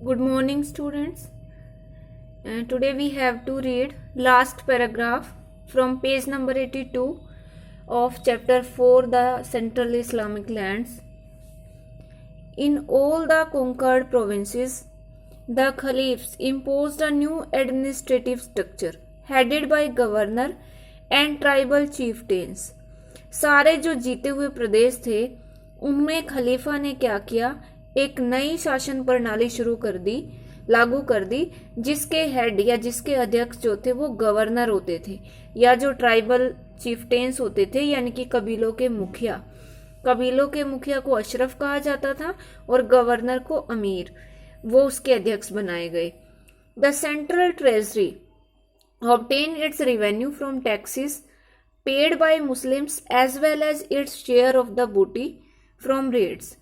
Good morning, students. Today we have to read last paragraph from page number 82 of chapter 4, the Central Islamic Lands. In all the conquered provinces, the caliphs imposed a new administrative structure headed by governor and tribal chieftains. सारे जो जीते हुए प्रदेश थे उनमें खलीफा ने क्या किया, एक नई शासन प्रणाली लागू कर दी जिसके हेड या जिसके अध्यक्ष जो थे वो गवर्नर होते थे या जो ट्राइबल चीफटेन्स होते थे यानी कि कबीलों के मुखिया को अशरफ कहा जाता था और गवर्नर को अमीर, वो उसके अध्यक्ष बनाए गए। The central treasury obtained its revenue from taxes paid by Muslims as well as its share of the booty from raids।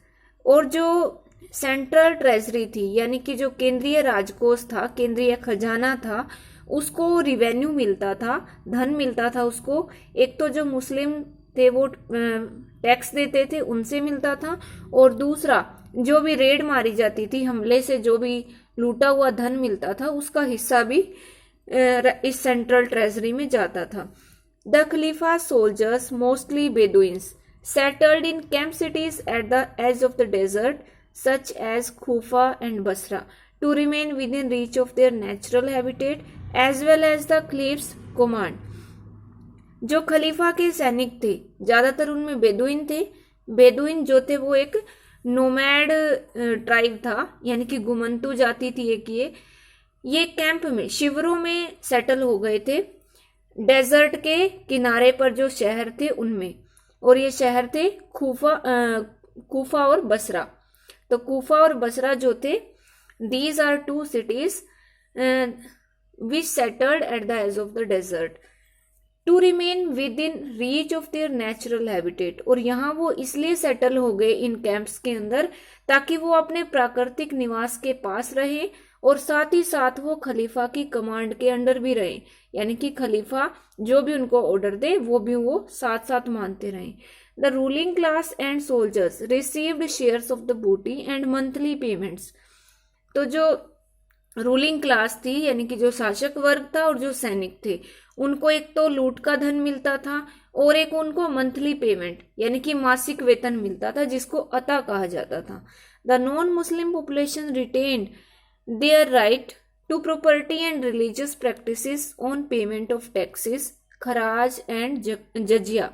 और जो सेंट्रल ट्रेजरी थी यानी कि जो केंद्रीय राजकोष था, केंद्रीय खजाना था, उसको रिवेन्यू मिलता था, धन मिलता था उसको। एक तो जो मुस्लिम थे वो टैक्स देते थे उनसे मिलता था, और दूसरा जो भी रेड मारी जाती थी, हमले से जो भी लूटा हुआ धन मिलता था उसका हिस्सा भी इस सेंट्रल ट्रेजरी में जाता था। द खलीफा soldiers mostly Bedouins settled in camp cities at the edge of the desert such as Kufa and Basra to remain within reach of their natural habitat as well as the caliph's command। जो खलीफा के सैनिक थे ज्यादातर उनमें Bedouin थे। Bedouin जो थे वो एक नोमैड ट्राइब था यानी कि गुमंतु जाति थी एक। ये कैंप में शिविरों में सेटल हो गए थे डेजर्ट के किनारे पर जो शहर थे उनमें, और ये शहर थे कूफा और बसरा। तो कूफा और बसरा जो थे, these are two cities which settled at the edge of the desert to remain with in reach of their natural habitat. और यहाँ वो इसलिए सेटल हो गए इन कैंप्स के अंदर ताकि वो अपने प्राकृतिक निवास के पास रहे और साथ ही साथ वो खलीफा की कमांड के अंडर भी रहे, यानी कि खलीफा जो भी उनको ऑर्डर दे वो भी वो साथ साथ मानते रहे। The ruling class and soldiers received shares of the बूटी एंड मंथली पेमेंट्स। तो जो रूलिंग क्लास थी यानी कि जो शासक वर्ग था और जो सैनिक थे उनको एक तो लूट का धन मिलता था और एक उनको मंथली पेमेंट यानी कि मासिक वेतन मिलता था जिसको अता कहा जाता था। The non Muslim population retained their right to property and religious practices on payment of taxes, खराज and जजिया।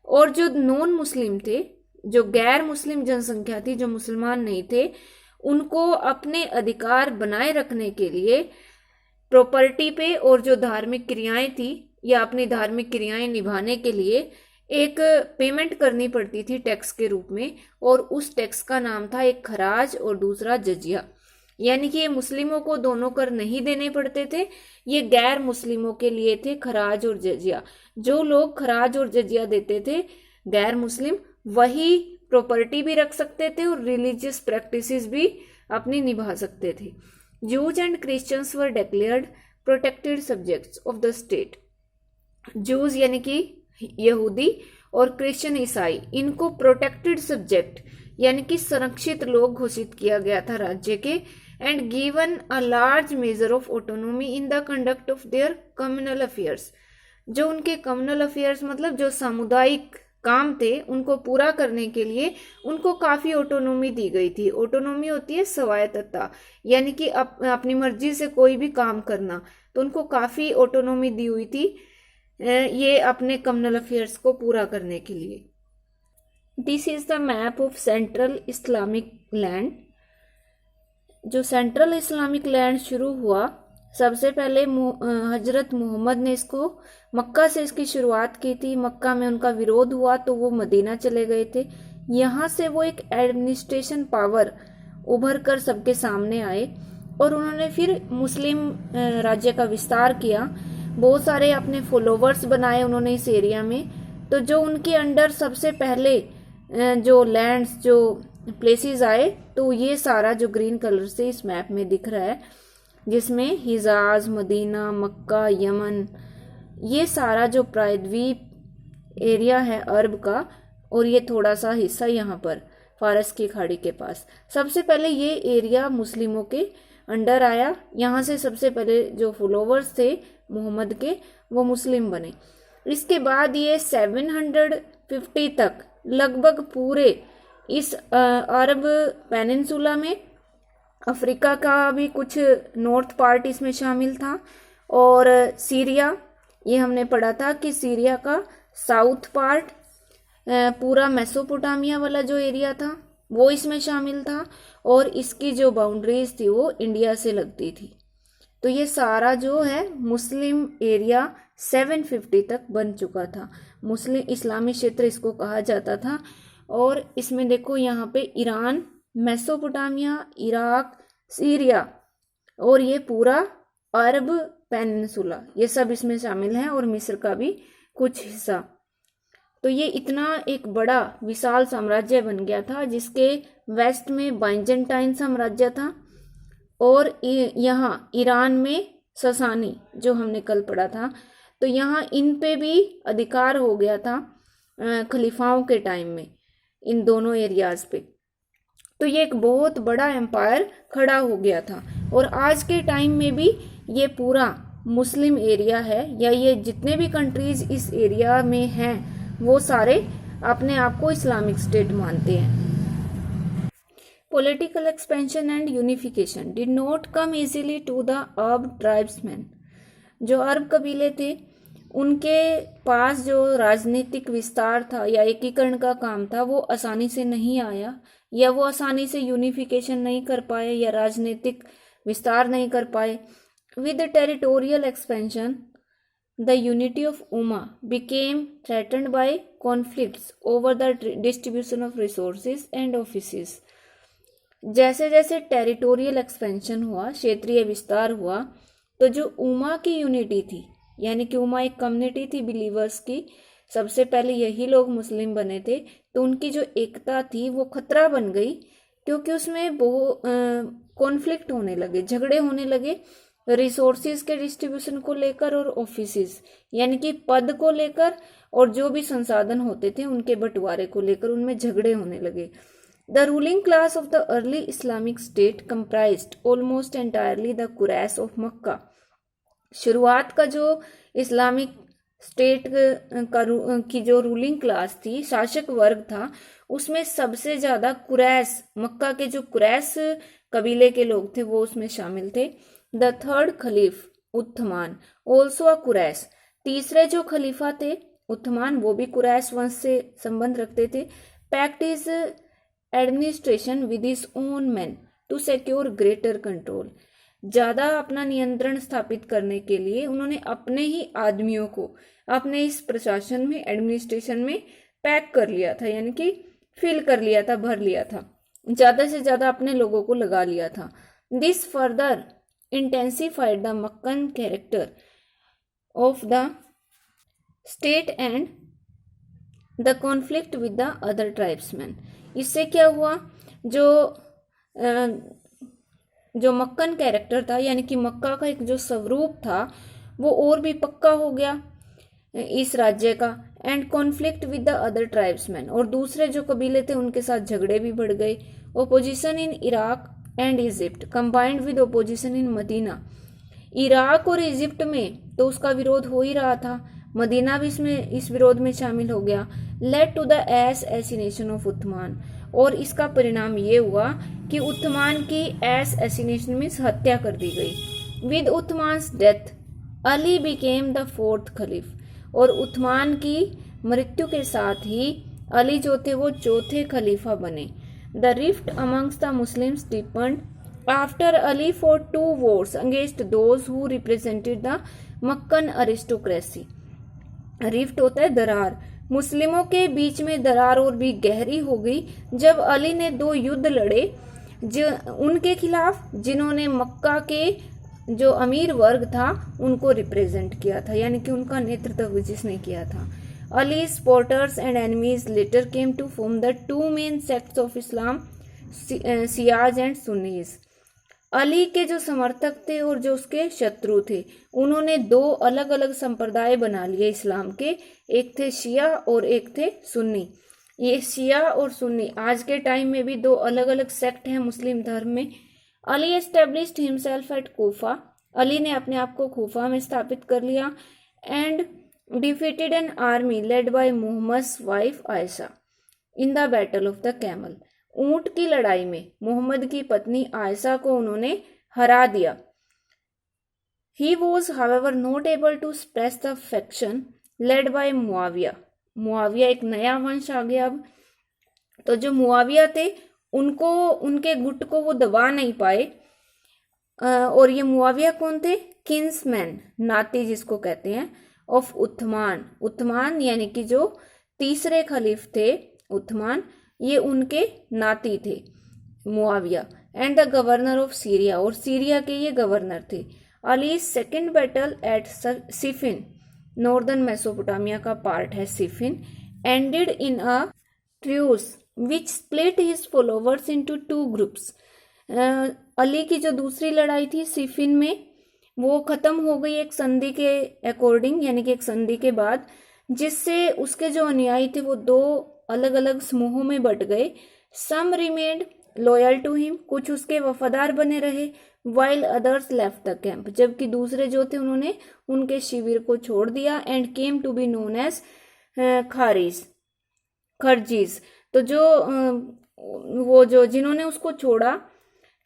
और जो नॉन मुस्लिम थे, जो गैर मुस्लिम जनसंख्या थी, जो मुसलमान नहीं थे, उनको अपने अधिकार बनाए रखने के लिए प्रॉपर्टी पे और जो धार्मिक क्रियाएं थी या अपनी धार्मिक क्रियाएं निभाने के लिए एक पेमेंट करनी पड़ती थी टैक्स के रूप में, और उस टैक्स का नाम था एक खराज और दूसरा जजिया। यानी कि ये मुस्लिमों को दोनों कर नहीं देने पड़ते थे, ये गैर मुस्लिमों के लिए थे खराज और जजिया। जो लोग खराज और जजिया देते थे गैर मुस्लिम, वही प्रॉपर्टी भी रख सकते थे और रिलीजियस प्रैक्टिसेस भी अपनी निभा सकते थे। Jews and Christians were declared protected subjects of the state. Jews यानी कि यहूदी और क्रिश्चियन ईसाई, इनको प्रोटेक्टेड सब्जेक्ट यानी कि संरक्षित लोग घोषित किया गया था राज्य के, and given a large measure of autonomy in the conduct of their communal affairs. जो उनके कम्युनल अफेयर्स मतलब जो सामुदायिक काम थे उनको पूरा करने के लिए उनको काफी ऑटोनॉमी दी गई थी। ऑटोनॉमी होती है स्वायत्तता, यानी कि अपनी मर्जी से कोई भी काम करना, तो उनको काफी ऑटोनॉमी दी हुई थी ये अपने कम्युनल अफेयर्स को पूरा करने के लिए। This is the map of central Islamic land. जो सेंट्रल इस्लामिक लैंड शुरू हुआ, सबसे पहले हजरत मोहम्मद ने इसको मक्का से इसकी शुरुआत की थी। मक्का में उनका विरोध हुआ तो वो मदीना चले गए थे। यहाँ से वो एक एडमिनिस्ट्रेशन पावर उभर कर सबके सामने आए और उन्होंने फिर मुस्लिम राज्य का विस्तार किया। बहुत सारे अपने फॉलोवर्स बनाए उन्होंने इस एरिया में। तो जो उनके अंडर सबसे पहले जो लैंड्स जो प्लेसेस आए, तो ये सारा जो ग्रीन कलर से इस मैप में दिख रहा है, जिसमें हिजाज, मदीना, मक्का, यमन, ये सारा जो प्रायद्वीप एरिया है अरब का, और ये थोड़ा सा हिस्सा यहाँ पर। फारस की खाड़ी के पास। सबसे पहले ये एरिया मुस्लिमों के अंडर आया। यहाँ से सबसे पहले जो फॉलोवर्स थे मोहम्मद के वो मुस्लिम बने। इसके बाद ये 750 तक लगभग पूरे इस अरब पेनिनसुला में, अफ्रीका का भी कुछ नॉर्थ पार्ट इसमें शामिल था, और सीरिया, ये हमने पढ़ा था कि सीरिया का साउथ पार्ट, पूरा मेसोपोटामिया वाला जो एरिया था वो इसमें शामिल था, और इसकी जो बाउंड्रीज थी वो इंडिया से लगती थी। तो ये सारा जो है मुस्लिम एरिया 750 तक बन चुका था। मुस्लिम इस्लामी क्षेत्र इसको कहा जाता था। और इसमें देखो यहाँ पे ईरान, मेसोपोटामिया, इराक, सीरिया और ये पूरा अरब पेनिनसुला, ये सब इसमें शामिल है, और मिस्र का भी कुछ हिस्सा। तो ये इतना एक बड़ा विशाल साम्राज्य बन गया था, जिसके वेस्ट में बाइजेंटाइन साम्राज्य था, और यहाँ ईरान में ससानी, जो हमने कल पढ़ा था। तो यहाँ इन पे भी अधिकार हो गया था खलीफाओं के टाइम में, इन दोनों एरियाज पे। तो ये एक बहुत बड़ा एम्पायर खड़ा हो गया था। और आज के टाइम में भी ये पूरा मुस्लिम एरिया है, या ये जितने भी कंट्रीज इस एरिया में हैं वो सारे अपने आप को इस्लामिक स्टेट मानते हैं। Political expansion and unification did not come easily to the Arab tribesman. जो अरब कबीले थे उनके पास जो राजनीतिक विस्तार था या एकीकरण का काम था वो आसानी से नहीं आया, या वो आसानी से यूनिफिकेशन नहीं कर पाए या राजनीतिक विस्तार नहीं कर पाए। With territorial expansion the unity of Umma became threatened by conflicts over the distribution of resources and offices. जैसे जैसे टेरिटोरियल एक्सपेंशन हुआ, क्षेत्रीय विस्तार हुआ, तो जो उमा की यूनिटी थी, यानी कि उमा एक कम्युनिटी थी बिलीवर्स की, सबसे पहले यही लोग मुस्लिम बने थे, तो उनकी जो एकता थी वो खतरा बन गई, क्योंकि उसमें बहुत कॉन्फ्लिक्ट होने लगे, झगड़े होने लगे रिसोर्सेज के डिस्ट्रीब्यूशन को लेकर और ऑफिसेस यानी कि पद को लेकर, और जो भी संसाधन होते थे उनके बंटवारे को लेकर उनमें झगड़े होने लगे। The ruling class of the early Islamic state comprised almost entirely the Quraysh of Mecca. शुरुआत का जो इस्लामिक स्टेट की जो रूलिंग क्लास थी, शासक वर्ग था, उसमें सबसे ज्यादा कुरैश, मक्का के जो कुरैश कबीले के लोग थे वो उसमें शामिल थे। The third caliph Uthman also a Quraysh. तीसरे जो खलीफा थे उथमान, वो भी कुरैश वंश से संबंध रखते थे। Pact is administration with his own man to secure greater control. ज्यादा अपना नियंत्रण स्थापित करने के लिए उन्होंने अपने ही आदमियों को अपने इस प्रशासन में, एडमिनिस्ट्रेशन में पैक कर लिया था, यानी कि फिल कर लिया था, भर लिया था, ज्यादा से ज्यादा अपने लोगों को लगा लिया था। This further intensified the Makkan character of the state and the conflict with the other tribesmen। इससे क्या हुआ, जो मक्कन कैरेक्टर था, यानी कि मक्का का एक जो स्वरूप था, वो और भी पक्का हो गया इस राज्य का। And conflict with the other tribesman, और दूसरे जो कबीले थे उनके साथ झगड़े भी बढ़ गए। Opposition in Iraq and Egypt combined with opposition in Medina. Iraq और इजिप्ट में तो उसका विरोध हो ही रहा था, मदीना भी इसमें इस विरोध में शामिल हो गया। लेड टू द एसिनेशन ऑफ उथमान, और इसका परिणाम ये हुआ कि उथमान की एसिनेशन में हत्या कर दी गई। With Uthman's death Ali became the fourth caliph, और उथमान की मृत्यु के साथ ही अली जो थे वो चौथे खलीफा बने। The rift amongst the Muslims deepened after Ali fought 2 wars against those who represented the Makkan aristocracy। Rift होता है दरार, मुस्लिमों के बीच में दरार और भी गहरी हो गई जब अली ने 2 युद्ध लड़े उनके खिलाफ, जिन्होंने मक्का के जो अमीर वर्ग था उनको रिप्रेजेंट किया था, यानी कि उनका नेतृत्व जिसने किया था। Ali's supporters and enemies later came to form the 2 main sects of Islam, Shias and Sunnis। Ali के जो समर्थक थे और जो उसके शत्रु थे, उन्होंने 2 अलग अलग संप्रदाय बना लिए इस्लाम के, एक थे शिया और एक थे सुन्नी। ये शिया और सुन्नी आज के टाइम में भी दो अलग अलग सेक्ट हैं मुस्लिम धर्म में। Ali established himself at Kufa, Ali ने अपने आप को कोफा में स्थापित कर लिया। And defeated an army led by Muhammad wife Aisha in the battle of the camel, ऊंट की लड़ाई में मोहम्मद की पत्नी आयशा को उन्होंने हरा दिया। He was, however, not able to suppress the faction led by Muawiya, Muawiya एक नया वंश आ गया अब। तो जो मुआविया थे उनको, उनके गुट को वो दबा नहीं पाए। और ये मुआविया कौन थे? किन्समैन, नाती जिसको कहते हैं, ऑफ उथमान। उथमान यानी कि जो तीसरे खलीफ थे उथमान, ये उनके नाती थे Muawiya. And the governor of Syria, और सीरिया के ये गवर्नर थे। Ali's second battle at Siffin, northern Mesopotamia का पार्ट है Siffin, ended in a truce which split his followers into 2 groups. Ali की जो दूसरी लड़ाई थी सिफिन में, वो खत्म हो गई एक संधि के अकॉर्डिंग, यानी कि एक संधि के बाद, जिससे उसके जो अनुयायी थे वो 2 अलग अलग समूहों में बट गए। सम रिमेन्ड लॉयल टू हिम, कुछ उसके वफादार बने रहे। While others left the camp, जबकि दूसरे जो थे उन्होंने उनके शिविर को छोड़ दिया। And came to be known as Kharijis. तो जो वो जो जिन्होंने उसको छोड़ा,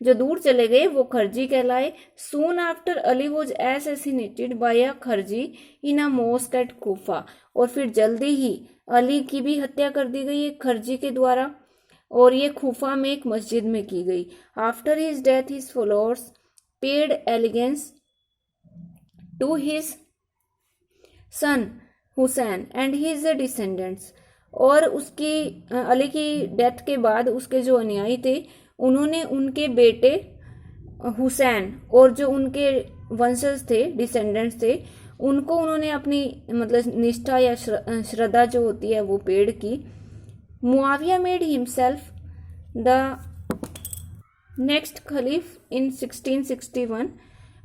जो दूर चले गए, वो खरजी कहलाए। Soon after Ali was assassinated by a Khariji in a mosque at Kufa, और फिर जल्दी ही अली की भी हत्या कर दी गई एक खरजी के द्वारा, और ये खूफा में एक मस्जिद में की गई। After his death his followers paid allegiance to his son Hussain and his descendants, और उसकी अली की डेथ के बाद उसके जो अनुयायी थे उन्होंने उनके बेटे हुसैन और जो उनके वंशज थे, डिसेंडेंट्स थे, उनको उन्होंने अपनी मतलब निष्ठा या श्रद्धा जो होती है वो पेड़ की। Muawiya made himself the next caliph in 1661,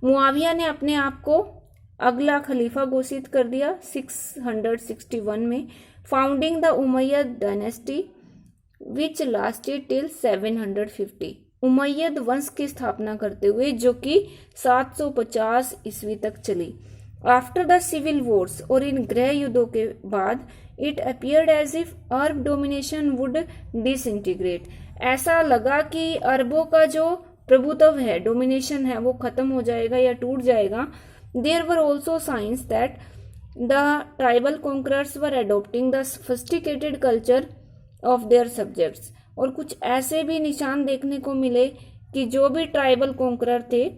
Muawiya ने अपने आप को अगला खलीफा घोषित कर दिया 661 में। Founding the Umayyad dynasty which lasted till 750, Umayyad वंश की स्थापना करते हुए जो कि 750 ईस्वी तक चली। आफ्टर द सिविल वॉर्स, और इन गृह युद्धों के बाद, it appeared as if Arab domination would disintegrate, ऐसा लगा कि अरबों का जो प्रभुत्व है, डोमिनेशन है, वो खत्म हो जाएगा या टूट जाएगा। There were also signs that the tribal conquerors were adopting the sophisticated culture of their subjects, और कुछ ऐसे भी निशान देखने को मिले कि जो भी ट्राइबल कॉन्करर थे,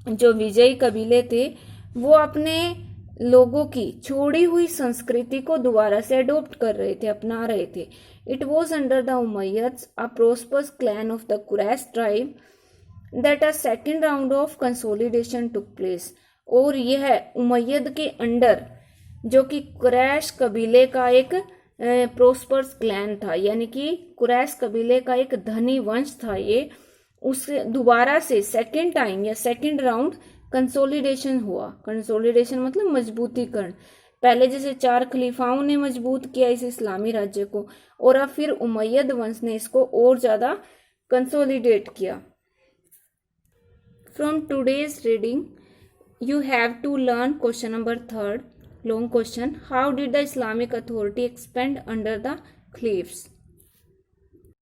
जो विजयी कबीले थे, वो अपने लोगों की छोड़ी हुई संस्कृति को दोबारा से अडोप्ट कर रहे थे, अपना रहे थे। It was under the Umayyads, a prosperous clan of the Quraysh tribe, that a second round of consolidation took place, और यह उमैयद के अंडर, जो कि कुरैश कबीले का एक प्रोस्पर्स क्लैन था, यानी कि कुरैश कबीले का एक धनी वंश था ये, उससे दोबारा से सेकेंड टाइम या सेकेंड राउंड कंसोलिडेशन हुआ। कंसोलिडेशन मतलब मजबूतीकरण। पहले जैसे 4 खलीफाओं ने मजबूत किया इस इस्लामी राज्य को, और अब फिर उमैयद वंश ने इसको और ज्यादा कंसोलिडेट किया। From today's reading you have to learn question number 3rd long question, how did the Islamic authority expand under the caliphs?